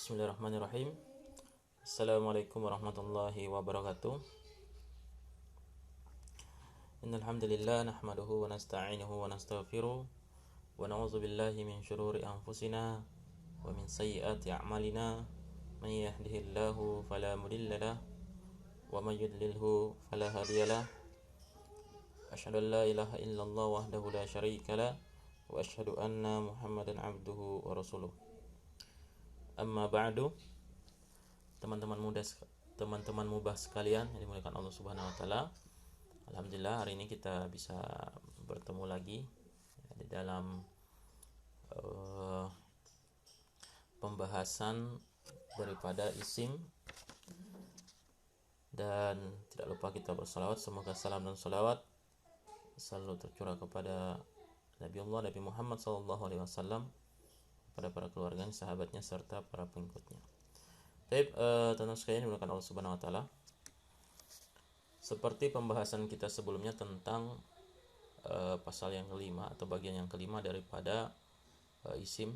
Bismillahirrahmanirrahim. Assalamualaikum warahmatullahi wabarakatuh. Innal hamdalillah nahmaduhu wa nasta'inuhu wa nastaghfiruh wa na'udzu billahi min shururi anfusina wa min sayyiati a'malina. May yahdihillahu fala mudilla lahu wa may yudlilhu fala hadiyalah. Asyhadu an la ilaha illallah wahdahu la syarika lah wa asyhadu anna Muhammadan abduhu wa rasuluh. Amma ba'du, teman-teman mubah sekalian yang dimuliakan Allah Subhanahu wa taala. Alhamdulillah hari ini kita bisa bertemu lagi di dalam pembahasan daripada isim, dan tidak lupa kita bersalawat. Semoga salam dan salawat selalu tercurah kepada Nabi Muhammad SAW, pada para keluarganya, sahabatnya, serta para pengikutnya. Baik, teman-teman sekalian dimuliakan Allah Subhanahu wa taala. Seperti pembahasan kita sebelumnya tentang pasal yang kelima atau bagian yang kelima daripada isim,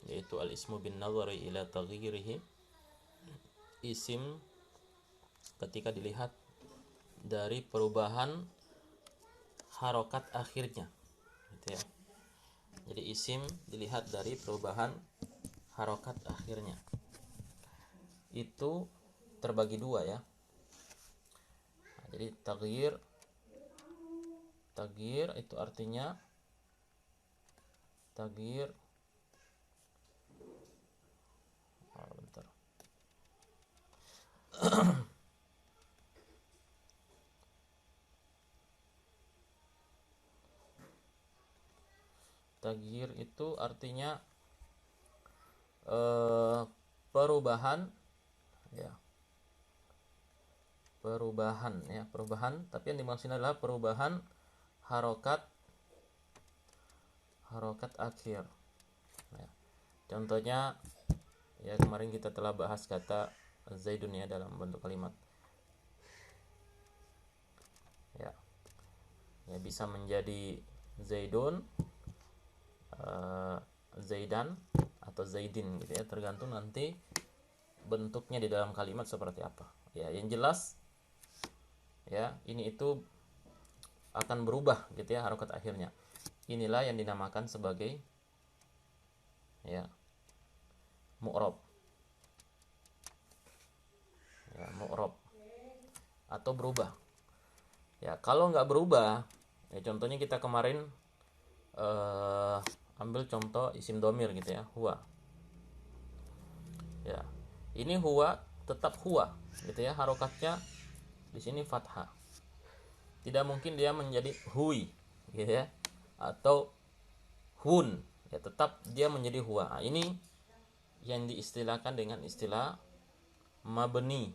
yaitu al-ismu bin nazari ila taghyirihi. Isim ketika dilihat dari perubahan harokat akhirnya, gitu ya. Jadi isim dilihat dari perubahan harokat akhirnya. Itu terbagi dua ya. Nah, jadi taghyir itu artinya bentar. Taghyir itu artinya perubahan ya. Perubahan, tapi yang dimaksud adalah perubahan harokat akhir. Ya. Contohnya ya, kemarin kita telah bahas kata Zaidun ya dalam bentuk kalimat. Ya. Ya, bisa menjadi Zaidun, Zaidan atau Zaidin gitu ya, tergantung nanti bentuknya di dalam kalimat seperti apa. Ya, yang jelas ya, ini itu akan berubah gitu ya harokat akhirnya. Inilah yang dinamakan sebagai ya mu'rab. Ya, mu'rab atau berubah. Ya, kalau nggak berubah, ya contohnya kita kemarin ambil contoh isim domir gitu ya, huwa. Ya, ini huwa tetap huwa gitu ya, harokatnya di sini fathah. Tidak mungkin dia menjadi hui gitu ya, atau hun, ya tetap dia menjadi huwa. Nah, ini yang diistilahkan dengan istilah mabni.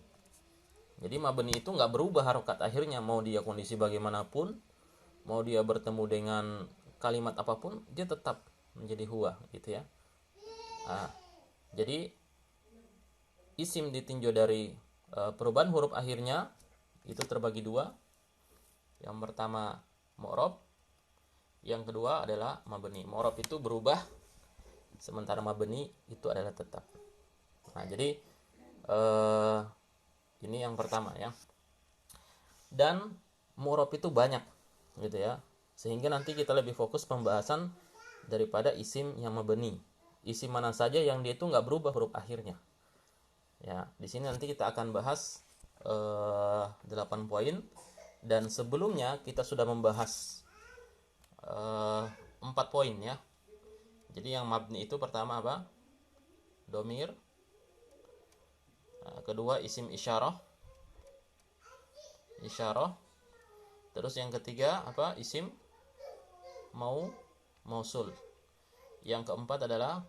Jadi mabni itu nggak berubah harokat akhirnya, mau dia kondisi bagaimanapun, mau dia bertemu dengan kalimat apapun, dia tetap menjadi huwa gitu ya. Nah, jadi isim ditinjau dari perubahan huruf akhirnya itu terbagi dua. Yang pertama mu'rab, yang kedua adalah mabni. Mu'rab itu berubah, sementara mabni itu adalah tetap. Nah, jadi ini yang pertama ya. Dan mu'rab itu banyak gitu ya, sehingga nanti kita lebih fokus pembahasan daripada isim yang mabni. Isim mana saja yang dia itu nggak berubah huruf akhirnya. Ya, di sini nanti kita akan bahas 8 poin, dan sebelumnya kita sudah membahas 4 poin ya. Jadi yang mabni itu pertama apa? Domir. Kedua isim isyarah. Terus yang ketiga apa? Isim mausul. Yang keempat adalah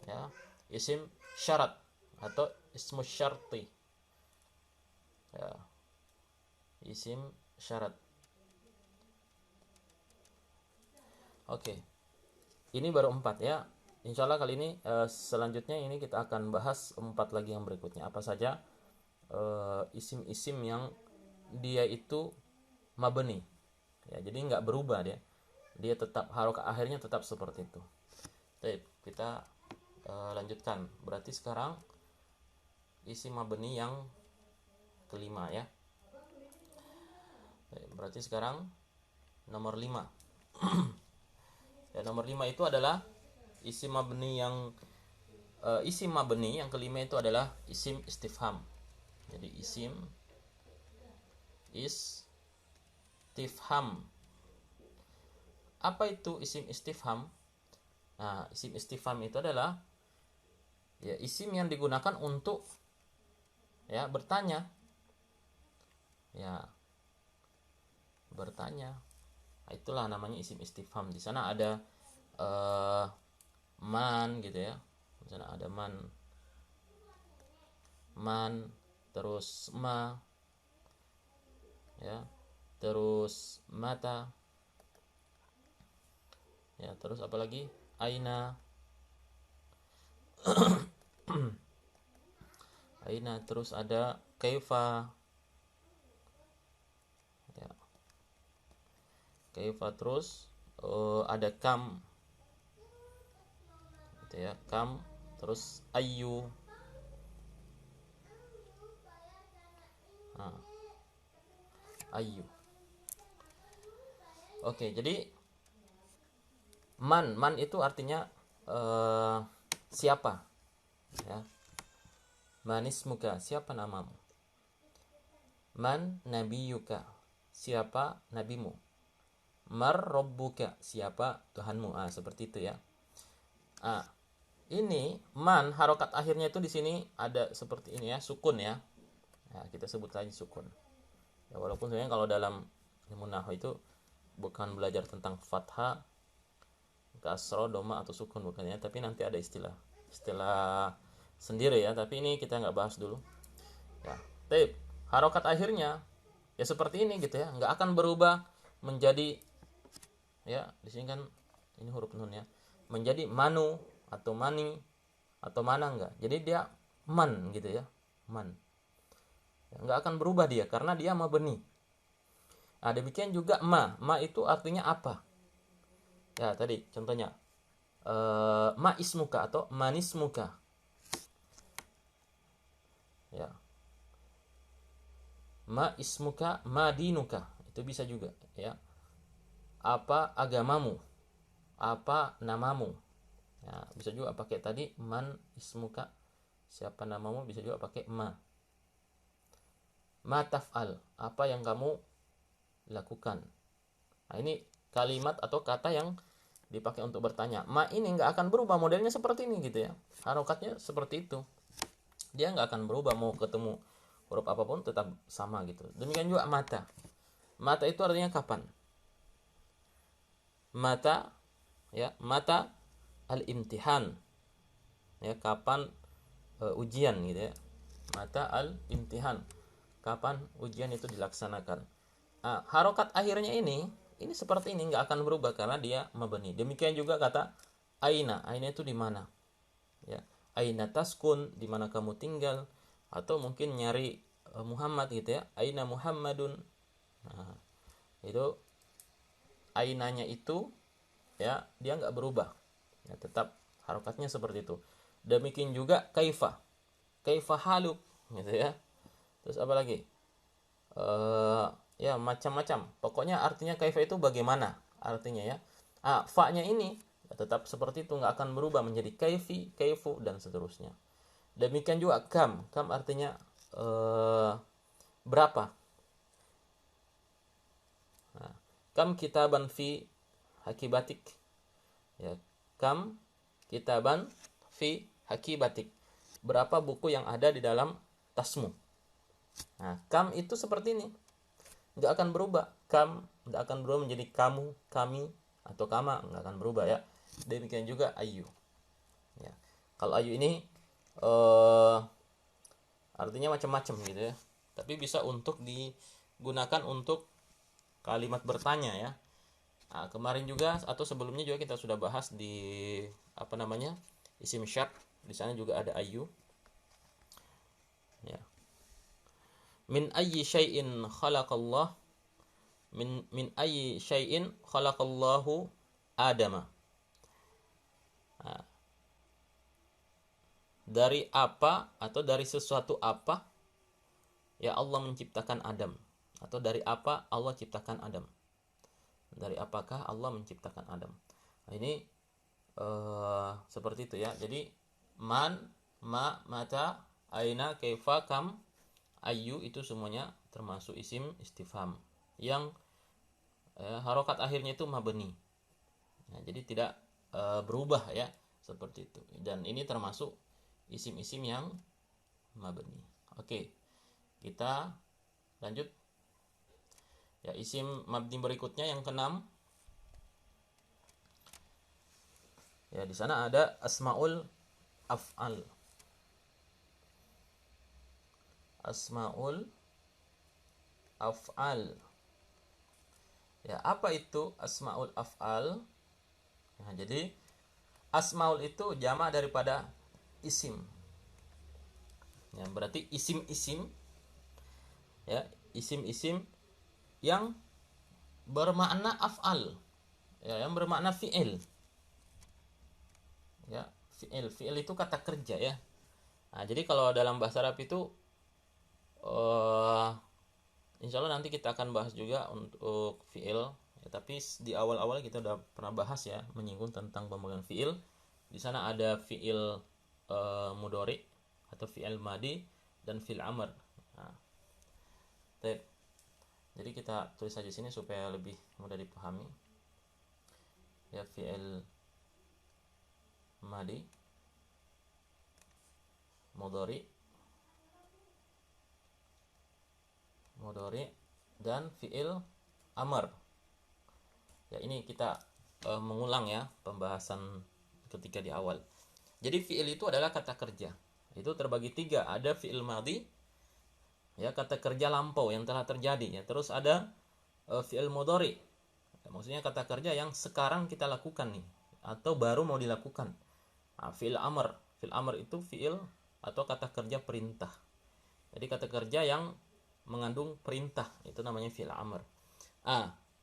ya, isim syarat atau ismu syarti. Ya, isim syarat. Oke. Ini baru 4 ya. Insya Allah kali ini selanjutnya ini kita akan bahas 4 lagi yang berikutnya. Apa saja isim-isim yang dia itu mabni. Ya, jadi nggak berubah dia tetap harokat akhirnya tetap seperti itu. Baik, kita lanjutkan. Berarti sekarang isim mabni yang kelima ya. Berarti sekarang nomor 5. Ya, nomor 5 itu adalah isim mabni yang kelima itu adalah isim istifham. Jadi isim istifham. Apa itu isim istifham? Nah, isim istifham itu adalah ya isim yang digunakan untuk ya bertanya. Ya, bertanya. Nah, itulah namanya isim istifham. Di sana ada man gitu ya. Di sana ada man, terus ma, ya, terus mata, ya, terus apa lagi? Aina, aina, terus ada kaifa, ya, kaifa, terus ada kam, gitu ya, kam, terus ayu. Nah, ayu. Oke, jadi man itu artinya siapa, ya. Manismuka, siapa namamu? Man nabiyuka, siapa nabimu? Mar robbuka, siapa Tuhanmu? Seperti itu ya. Ini man harokat akhirnya itu di sini ada seperti ini ya, sukun ya. Kita sebut saja sukun. Ya, walaupun sebenarnya kalau dalam ilmu nahwu itu bukan belajar tentang fathah, kasroh, doma atau sukun bukan ya, tapi nanti ada istilah sendiri ya, tapi ini kita nggak bahas dulu. Ya, tapi harokat akhirnya ya seperti ini gitu ya, nggak akan berubah menjadi ya, di sini kan ini huruf nun ya, menjadi manu atau mani atau mana, enggak. Jadi dia man gitu ya, man. Ya, nggak akan berubah dia karena dia mabni. Demikian juga ma itu artinya apa? Ya, tadi contohnya ma ismuka atau manismuka. Ya. Ma ismuka madinuka, itu bisa juga ya. Apa agamamu? Apa namamu? Ya, bisa juga pakai tadi man ismuka, siapa namamu, bisa juga pakai ma. Ma taf'al, apa yang kamu lakukan. Nah, ini kalimat atau kata yang dipakai untuk bertanya. Ma ini nggak akan berubah, modelnya seperti ini gitu ya. Harokatnya seperti itu. Dia nggak akan berubah, mau ketemu huruf apapun tetap sama gitu. Demikian juga mata. Mata itu artinya kapan? Mata, ya, mata al-imtihan, ya, kapan ujian gitu ya. Mata al-imtihan, kapan ujian itu dilaksanakan. Harokat akhirnya ini seperti ini, nggak akan berubah karena dia mabni. Demikian juga kata aina itu di mana, ya. Aina taskun, di mana kamu tinggal, atau mungkin nyari Muhammad gitu ya, aina Muhammadun. Nah, itu ainanya itu ya dia nggak berubah, ya, tetap harokatnya seperti itu. Demikian juga kaifa haluk gitu ya. Terus apa lagi? Ya macam-macam. Pokoknya artinya kaifa itu bagaimana artinya ya. Fa-nya ini ya, tetap seperti itu, nggak akan berubah menjadi kaifi, kaifu, dan seterusnya. Demikian juga kam artinya berapa. Nah, kam kitaban fi hakibatik, ya, kam kitaban fi hakibatik, berapa buku yang ada di dalam tasmu. Nah, kam itu seperti ini, nggak akan berubah. Kam nggak akan berubah menjadi kamu, kami, atau kama, nggak akan berubah ya. Demikian juga ayu, ya. Kalau ayu ini artinya macam-macam gitu ya, tapi bisa untuk digunakan untuk kalimat bertanya ya. Kemarin juga atau sebelumnya juga kita sudah bahas di apa namanya, isim syart. Di sana juga ada ayu, ya. Min ayyi syai'in khalaqallah, min ayyi syai'in khalaqallahu adama. dari apa atau dari sesuatu apa ya Allah menciptakan Adam, atau dari apa Allah ciptakan Adam, dari apakah Allah menciptakan Adam. Nah, ini seperti itu ya. Jadi man, ma, mata, aina, kaifa, kam, ayu itu semuanya termasuk isim istifham yang harokat akhirnya itu mabni. Nah, jadi tidak berubah ya, seperti itu. Dan ini termasuk isim-isim yang mabni. Oke, kita lanjut ya. Isim mabni berikutnya yang keenam ya, di sana ada asmaul af'al. Asmaul af'al. Ya, apa itu asmaul af'al? Nah, jadi asmaul itu jamak daripada isim. Ya, berarti isim-isim ya, isim-isim yang bermakna af'al. Ya, yang bermakna fi'il. Ya, fi'il itu kata kerja ya. Nah, jadi kalau dalam bahasa Arab itu insya Allah nanti kita akan bahas juga untuk fi'il ya, tapi di awal-awal kita udah pernah bahas ya, menyinggung tentang pemegang fi'il. Di sana ada fi'il mudhari atau fi'il madi dan fi'il amr. Nah, jadi kita tulis saja sini supaya lebih mudah dipahami. Ya, fi'il madi, mudhari, dan fi'il amr. Ya, ini kita mengulang ya pembahasan ketika di awal. Jadi fi'il itu adalah kata kerja. Itu terbagi tiga. Ada fi'il madhi, ya, kata kerja lampau yang telah terjadi ya. Terus ada fi'il mudhari. Ya, maksudnya kata kerja yang sekarang kita lakukan nih atau baru mau dilakukan. Nah, fi'il amr. Fi'il amr itu fi'il atau kata kerja perintah. Jadi kata kerja yang mengandung perintah itu namanya fi'il amr.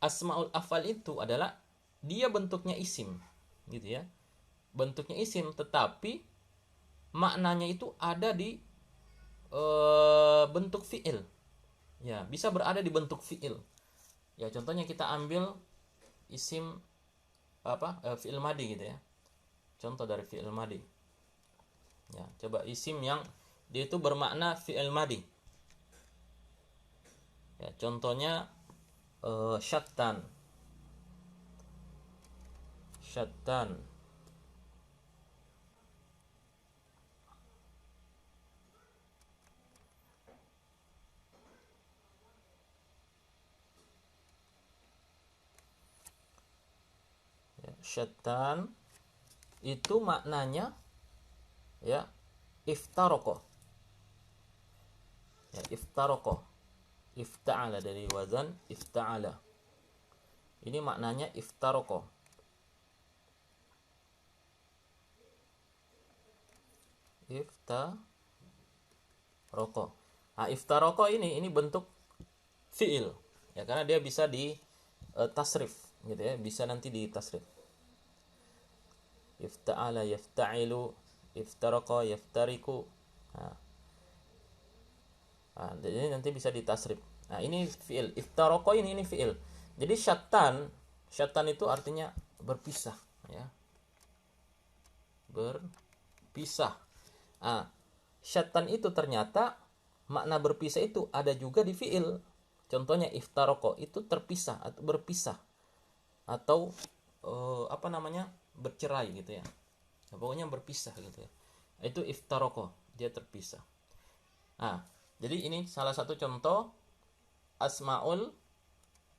Asmaul af'al itu adalah dia bentuknya isim gitu ya. Bentuknya isim tetapi maknanya itu ada di bentuk fi'il. Ya, bisa berada di bentuk fi'il. Ya, contohnya kita ambil isim fi'il madi gitu ya. Contoh dari fi'il madi. Ya, coba isim yang dia itu bermakna fi'il madi. Ya, contohnya syattan. Syattan. Ya, syattan itu maknanya ya iftaroko. Ya, iftaroko. Ifta'ala dari wazan ifta'ala. Ini maknanya iftaroko. Iftaroko. Nah, iftaroko ini bentuk fi'il. Ya, karena dia bisa di tasrif gitu ya, bisa nanti di tasrif. Ifta'ala yafta'ilu, iftaroko yaftariku. Nah, jadi nanti bisa di tasrif. Nah, ini fi'il. Iftaroko ini fi'il. Jadi syattan itu artinya berpisah ya. Berpisah. Syattan itu ternyata makna berpisah itu ada juga di fi'il. Contohnya iftaroko itu terpisah atau berpisah atau bercerai gitu ya. Nah, pokoknya berpisah gitu ya. Itu iftaroko, dia terpisah. Nah, jadi ini salah satu contoh asmaul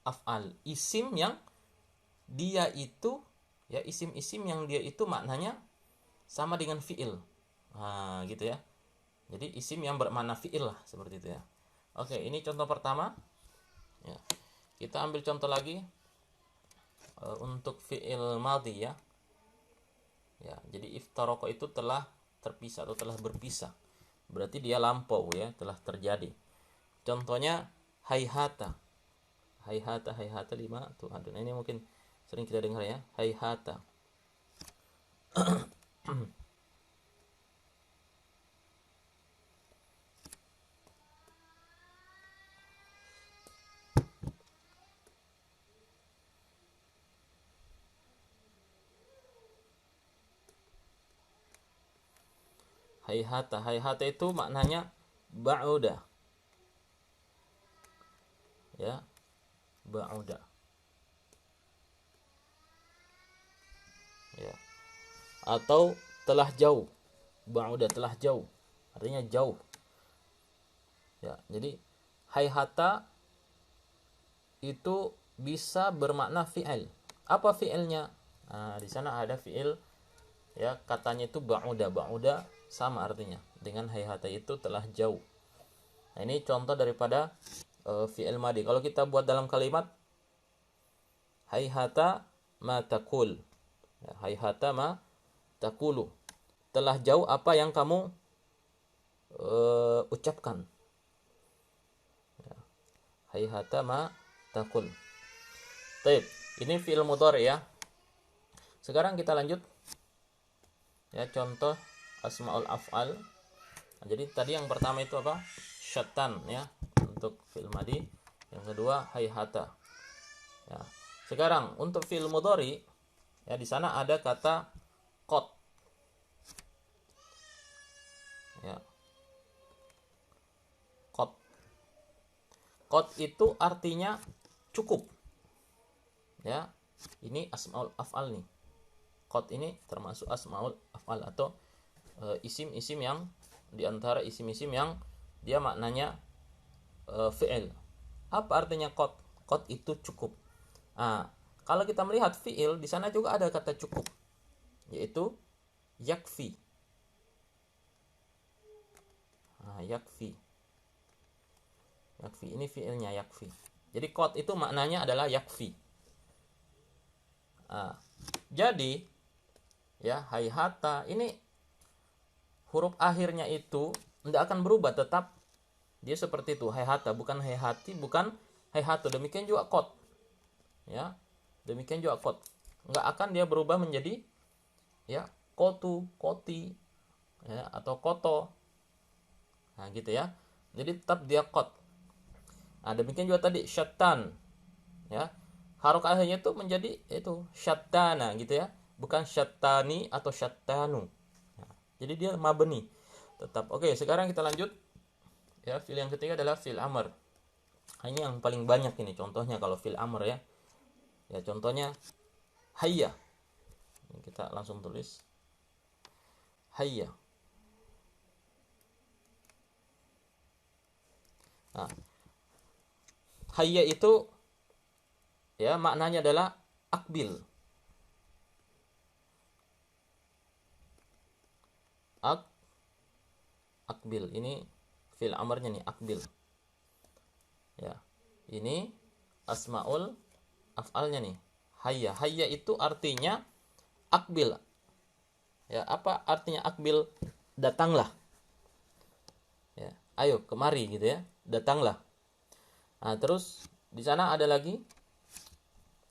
af'al, isim yang dia itu ya, isim-isim yang dia itu maknanya sama dengan fi'il. Nah, gitu ya. Jadi isim yang bermakna fi'il lah, seperti itu ya. Oke, ini contoh pertama. Ya. Kita ambil contoh lagi untuk fi'il madhi ya. Ya, jadi iftaroko itu telah terpisah atau telah berpisah. Berarti dia lampau ya, telah terjadi. Contohnya hayhata. Hayhata lima tuh. Aduh, ini mungkin sering kita dengar ya. Hayhata. Hayhata. Hayhata itu maknanya ba'uda. Ya, ba'uda. Ya. Atau telah jauh. Ba'uda telah jauh. Artinya jauh. Ya, jadi hayhata itu bisa bermakna fi'il. Apa fi'ilnya? Nah, di sana ada fi'il, ya, katanya itu ba'uda. Ba'uda sama artinya dengan hayhata, itu telah jauh. Nah, ini contoh daripada fi'il madi. Kalau kita buat dalam kalimat hayhata ma taqul. Ya, hayhata ma taqulu. Telah jauh apa yang kamu ucapkan. Ya. Hayhata ma taqul. Baik, ini fi'il mudhari ya. Sekarang kita lanjut. Ya, contoh asmaul af'al. Nah, jadi tadi yang pertama itu apa? Syattan ya, untuk fi'il madi. Yang kedua hayhata. Ya. Sekarang untuk fi'il mudhari, ya, di sana ada kata qad. Ya. Qad. Qad itu artinya cukup. Ya. Ini asmaul af'al nih. Qad ini termasuk asmaul af'al atau isim-isim yang diantara isim-isim yang dia maknanya fi'il. Apa artinya qad? Qad itu cukup. Nah, kalau kita melihat fi'il, di sana juga ada kata cukup, yaitu yakfi. Nah, yakfi. Yakfi ini fi'ilnya yakfi. Jadi qad itu maknanya adalah yakfi. Nah, jadi ya, hayhata ini huruf akhirnya itu tidak akan berubah, tetap dia seperti itu, hayhata, bukan hayhati, bukan hayhatu. Demikian juga qad. Ya, demikian juga qad. Enggak akan dia berubah menjadi ya kotu, koti, ya, atau koto. Nah, gitu ya. Jadi tetap dia qad. Nah, demikian juga tadi syattan. Ya. Harokat akhirnya itu menjadi itu syattana gitu ya. Bukan syattani atau syattanu. Nah, jadi dia mabni. Tetap. Oke, sekarang kita lanjut. Ya, fi'il yang ketiga adalah fi'il amr. Ini yang paling banyak ini contohnya kalau fi'il amr ya. Ya, contohnya hayya. Ini kita langsung tulis. Hayya. Nah, hayya itu ya maknanya adalah akbil. Akbil ini fi'il amrnya nih, akbil. Ya. Ini asmaul af'alnya nih. Hayya. Hayya itu artinya akbil. Ya, apa artinya akbil? Datanglah. Ya, ayo kemari gitu ya. Datanglah. Nah, terus di sana ada lagi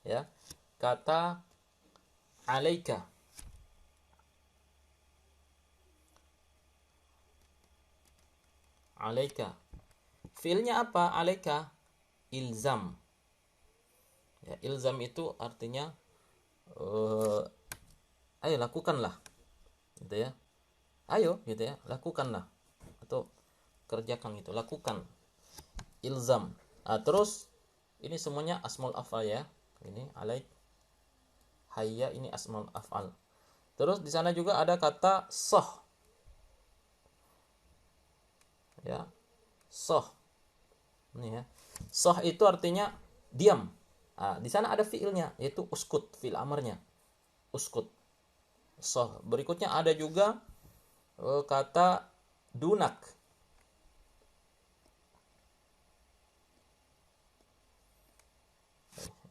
ya kata alaika. Alaika. Fiilnya apa? Alaika ilzam. Ya, ilzam itu artinya ayo lakukanlah. Gitu ya. Ayo gitu ya, lakukanlah atau kerjakan gitu, lakukan. Ilzam. Nah, terus ini semuanya asmaul af'al ya. Ini alaik, hayya, ini asmaul af'al. Terus di sana juga ada kata soh. Ya. Soh. Ini ya. Soh itu artinya diam. Nah, di sana ada fiilnya yaitu uskut, fiil amarnya. Uskut. Soh. Berikutnya ada juga kata dunak.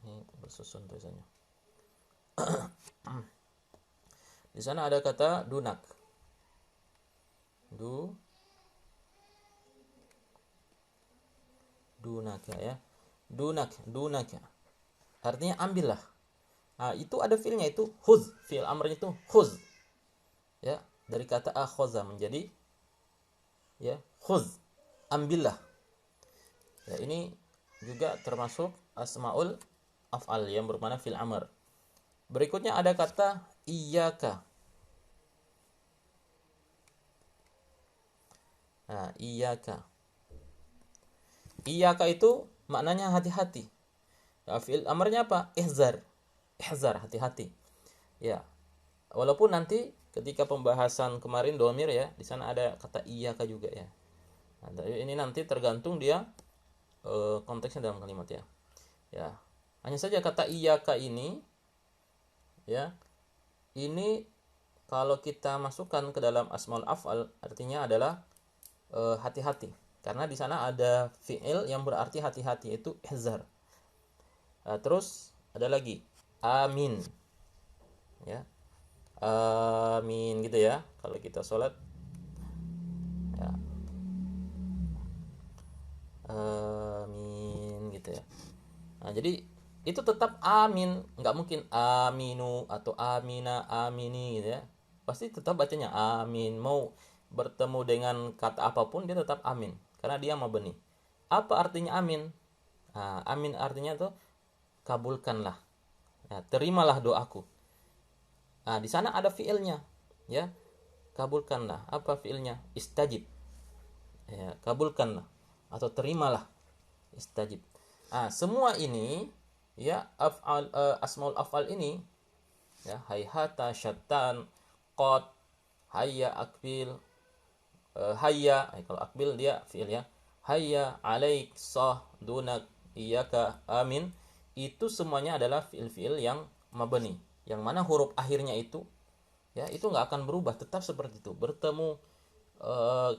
Ini bersusun tulisannya. Di sana ada kata dunak. Dunaka ya. Dunaka. Artinya ambillah. Nah, itu ada fiilnya itu khuz. Fiil amrnya itu khuz. Ya, dari kata akhoza menjadi ya khuz, ambillah. Ya, ini juga termasuk asmaul af'al yang bermakna fil amr. Berikutnya ada kata iyyaka. Nah, iyyaka. Iyyaka itu maknanya hati-hati. Ya, fi'il amarnya apa? Ihzar. Ihzar, hati-hati. Ya. Walaupun nanti ketika pembahasan kemarin domir ya, di sana ada kata iyyaka juga ya. Nah, ini nanti tergantung dia konteksnya dalam kalimat ya. Ya. Hanya saja kata iyyaka ini ya. Ini kalau kita masukkan ke dalam asmaul af'al artinya adalah hati-hati. Karena di sana ada fi'il yang berarti hati-hati, itu ihzar. Terus ada lagi amin. Ya. Amin gitu ya. Kalau kita sholat ya. Amin gitu ya. Nah, jadi itu tetap amin, nggak mungkin aminu atau amina, amini gitu ya. Pasti tetap bacanya amin. Mau bertemu dengan kata apapun dia tetap amin karena dia mabni. Apa artinya amin? Nah, amin artinya tuh kabulkanlah. Nah, terimalah doaku. Nah, di sana ada fiilnya ya. Kabulkanlah. Apa fiilnya? Istajib. Ya, kabulkanlah atau terimalah. Istajib. Nah, semua ini ya af'al asmaul af'al ini ya hayhata, syattan, qad, hayya, akbil, hayya, kalau akbil dia fi'il ya. Hayya, alaik, sah, dunak, iyyaka, amin. Itu semuanya adalah fi'il-fi'il yang mabni. Yang mana huruf akhirnya itu ya itu nggak akan berubah, tetap seperti itu. Bertemu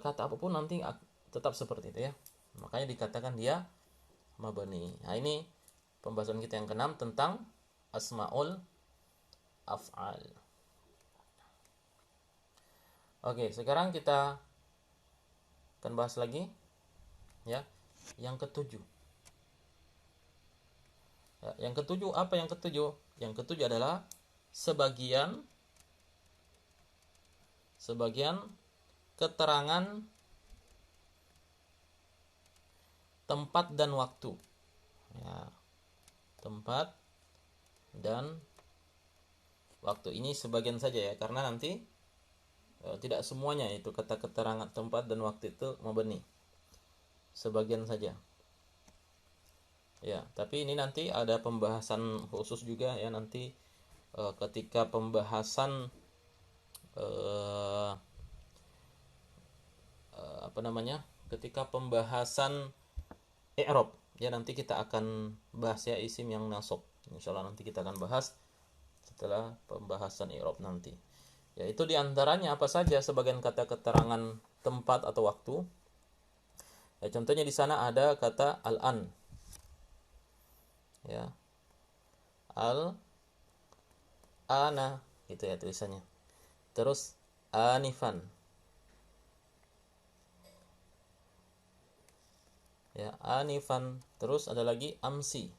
kata apapun nanti tetap seperti itu ya. Makanya dikatakan dia mabni. Nah, ini pembahasan kita yang keenam tentang asmaul af'al. Oke, sekarang kita akan bahas lagi ya yang ketujuh. Ya, yang ketujuh apa yang ketujuh? Yang ketujuh adalah sebagian keterangan tempat dan waktu. Ya, tempat dan waktu ini sebagian saja ya, karena nanti tidak semuanya itu kata keterangan tempat dan waktu itu mabni. Sebagian saja. Ya, tapi ini nanti ada pembahasan khusus juga ya nanti ketika pembahasan apa namanya? Ketika pembahasan i'rab ya nanti kita akan bahas ya isim yang nasab. Insyaallah nanti kita akan bahas setelah pembahasan i'rab nanti. Yaitu diantaranya apa saja sebagian kata keterangan tempat atau waktu. Ya, contohnya di sana ada kata al-an. Ya. Al-ana gitu ya tulisannya. Terus anifan. Ya, anifan. Terus ada lagi amsi.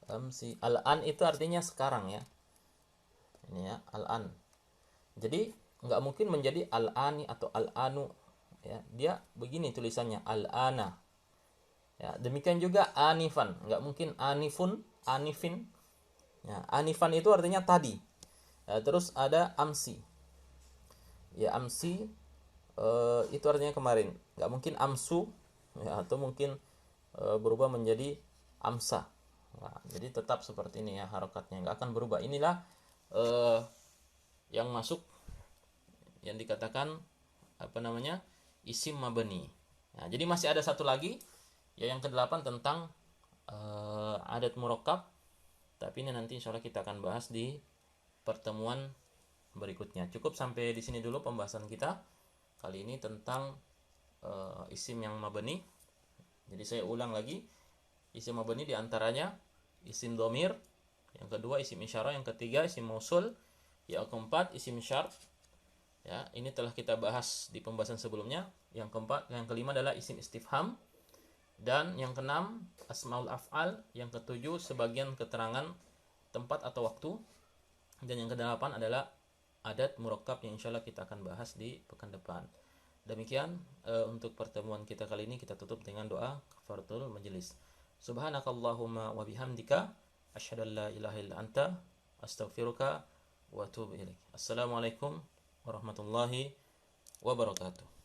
Amsi. Al-an itu artinya sekarang ya. Ini ya, al-an. Jadi nggak mungkin menjadi al-ani atau al-anu ya. Dia begini tulisannya al-ana. Ya, demikian juga anifan, nggak mungkin anifun, anifin. Ya, anifan itu artinya tadi. Ya, terus ada amsi. Ya, amsi itu artinya kemarin. Nggak mungkin amsu ya, atau mungkin berubah menjadi amsa. Nah, jadi tetap seperti ini ya harokatnya, nggak akan berubah. Inilah yang masuk yang dikatakan apa namanya isim mabni. Nah, jadi masih ada satu lagi ya yang ke-8 tentang adat murakkab. Tapi ini nanti insya Allah kita akan bahas di pertemuan berikutnya. Cukup sampai di sini dulu pembahasan kita kali ini tentang isim yang mabni. Jadi saya ulang lagi, isim mabni diantaranya isim domir, yang kedua isim isyarah, yang ketiga isim mausul, yang keempat isim syart. Ya, ini telah kita bahas di pembahasan sebelumnya. Yang keempat, yang kelima adalah isim istifham, dan yang keenam asmaul af'al, yang ketujuh sebagian keterangan tempat atau waktu, dan yang kedelapan adalah adat murakkab yang insyaallah kita akan bahas di pekan depan. Demikian untuk pertemuan kita kali ini, kita tutup dengan doa kafaratul majelis. Subhanakallahumma wa bihamdika asyhadu an la ilaha illa anta astaghfiruka wa atubu ilaik. Assalamualaikum warahmatullahi wabarakatuh.